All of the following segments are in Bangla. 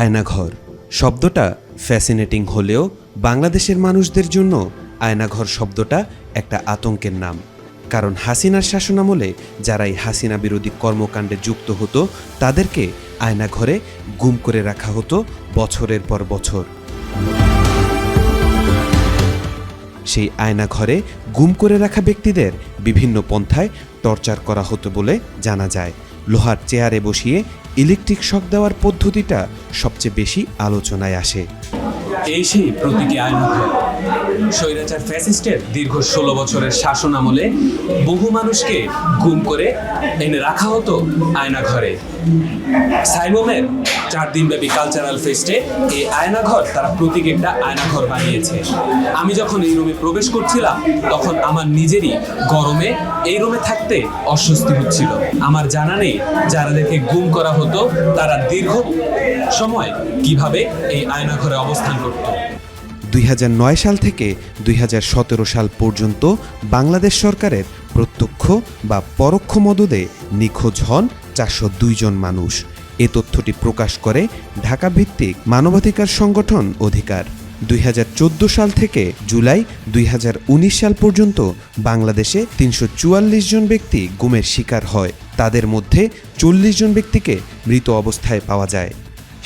আয়নাঘর শব্দটা ফ্যাসিনেটিং হলেও বাংলাদেশের মানুষদের জন্য আয়নাঘর শব্দটা একটা আতঙ্কের নাম। কারণ হাসিনার শাসনামলে যারাই হাসিনা বিরোধী কর্মকাণ্ডে যুক্ত হতো তাদেরকে আয়নাঘরে গুম করে রাখা হতো বছরের পর বছর। সেই আয়নাঘরে গুম করে রাখা ব্যক্তিদের বিভিন্ন পন্থায় টর্চার করা হতো বলে জানা যায়। লোহার চেয়ারে বসিয়ে ইলেকট্রিক শক দেওয়ার পদ্ধতিটা সবচেয়ে বেশি আলোচনায় আসে। এই সেই প্রতীকী আয়নাঘর। স্বৈরাচার ফ্যাসিস্টের দীর্ঘ 16 বছরের শাসন আমলে বহু মানুষকে গুম করে এনে রাখা হতো আয়নাঘরে। সাইমুমের 4 দিনব্যাপী কালচারাল ফেস্টে এই আয়নাঘর তারা প্রতীক একটা আয়নাঘর বানিয়েছে। আমি যখন এই রুমে প্রবেশ করছিলাম তখন আমার নিজেরই গরমে এই রুমে থাকতে অস্বস্তি হচ্ছিল। আমার জানা নেই যারাদেরকে গুম করা হতো তারা দীর্ঘ সময় কিভাবে এই আয়নাঘরে অবস্থান করত। 2009 সাল থেকে 2017 সাল পর্যন্ত বাংলাদেশ সরকারের প্রত্যক্ষ বা পরোক্ষ মদদে নিখোঁজ হন 402 জন মানুষ। এ তথ্যটি প্রকাশ করে ঢাকা ভিত্তিক মানবাধিকার সংগঠন অধিকার। 2014 সাল থেকে জুলাই 2019 সাল পর্যন্ত বাংলাদেশে 344 জন ব্যক্তি গুমের শিকার হয়। তাদের মধ্যে 40 জন ব্যক্তিকে মৃত অবস্থায় পাওয়া যায়।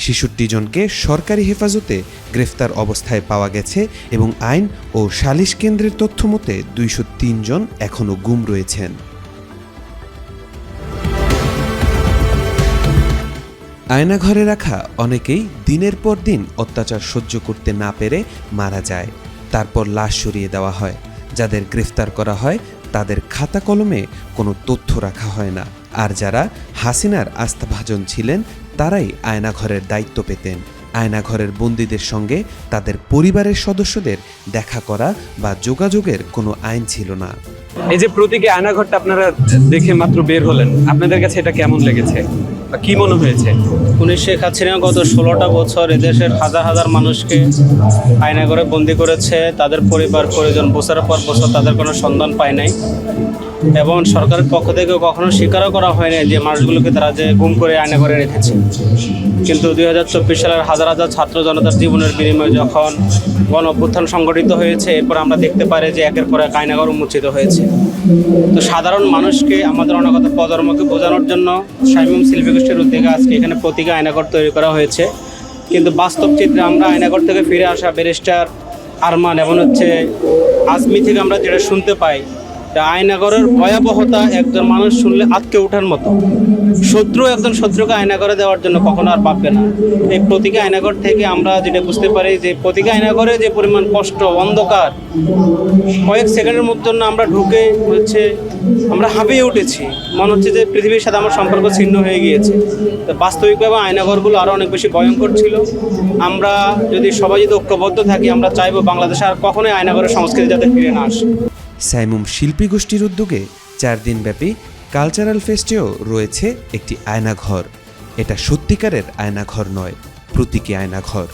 66 জনকে সরকারি হেফাজতে গ্রেফতার অবস্থায় পাওয়া গেছে এবং আইন ও সালিশ কেন্দ্রের তথ্য মতে 203 জন এখনও গুম রয়েছেন। আয়নাঘরে রাখা অনেকেই দিনের পর দিন অত্যাচার সহ্য করতে না পেরে মারা যায়। তারপর লাশ সরিয়ে দেওয়া হয়। যাদের গ্রেফতার করা হয় তাদের খাতা কলমে কোনো তথ্য রাখা হয় না। আর যারা হাসিনার আস্থাভাজন ছিলেন তারাই আয়নাঘরের দায়িত্ব পেতেন। আয়নাঘরের বন্দীদের সঙ্গে তাদের পরিবারের সদস্যদের দেখা করা বা যোগাযোগের কোনো আইন ছিল না। এই যে প্রতীকী আয়নাঘরটা আপনারা দেখে মাত্র বের হলেন, আপনাদের কাছে এটা কেমন লেগেছে বা কি মনে হয়েছে? শেখ হাসিনা গত 16টা বছর এদেশের হাজার হাজার মানুষকে আয়নাঘরে বন্দি করেছে। তাদের পরিবার পরিজন বছরের পর বছর তাদের কোনো সন্ধান পায় নাই এবং সরকারের পক্ষ থেকে কখনো স্বীকারও করা হয়নি যে মানুষগুলোকে তারা যে গুম করে আয়নাঘরে রেখেছে। কিন্তু 2024 সালের হাজার হাজার ছাত্র জনতার জীবনের বিনিময়ে যখন গণ অভ্যুত্থান সংগঠিত হয়েছে, এরপর আমরা দেখতে পারি যে একের পর এক আয়নাঘর উন্মোচিত হয়েছে। তো সাধারণ মানুষকে আমাদের অনাগত প্রজন্মকে বোঝানোর জন্য সাইমুম শিল্পী গোষ্ঠীর উদ্যোগে আজকে এখানে প্রতীকী আয়নাঘর তৈরি করা হয়েছে। কিন্তু বাস্তব চিত্রে আমরা আয়নাঘর থেকে ফিরে আসা ব্যারিস্টার আরমান এবং আজমি থেকে আমরা যেটা শুনতে পাই, আয়নাঘরের ভয়াবহতা একজন মানুষ শুনলে আটকে ওঠার মতো। একজন শত্রুকে আয়নাঘরে দেওয়ার জন্য কখনো আর ভাববে না। এই প্রতীকী আয়নাঘর থেকে আমরা যেটা বুঝতে পারি যে প্রতীকী আয়নাঘরে যে পরিমাণ কষ্ট, অন্ধকার, কয়েক সেকেন্ডের মধ্যে আমরা ঢুকে আমরা হাঁপিয়ে উঠেছি। মনে হচ্ছে যে পৃথিবীর সাথে আমার সম্পর্ক ছিন্ন হয়ে গিয়েছে। তো বাস্তবিকভাবে আয়নাঘরগুলো আরও অনেক বেশি ভয়ঙ্কর ছিল। আমরা সবাই যদি ঐক্যবদ্ধ থাকি, আমরা চাইবো বাংলাদেশে আর কখনোই আয়নাঘরের সংস্কৃতি যাতে ফিরে না আসে। সাইমুম শিল্পী গোষ্ঠীর উদ্যোগে 4 দিনব্যাপী কালচারাল ফেস্টেও রয়েছে একটি আয়নাঘর। এটা সত্যিকারের আয়নাঘর নয়, প্রতীকী আয়নাঘর।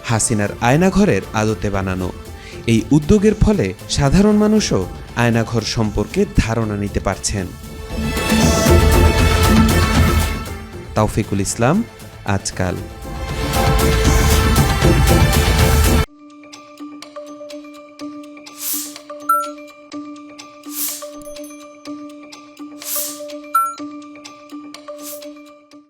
হাসিনার আয়নাঘরের আদতে বানানো। এই উদ্যোগের ফলে সাধারণ মানুষও আয়নাঘর সম্পর্কে ধারণা নিতে পারছেন। তাওফিকুল ইসলাম, আজকাল।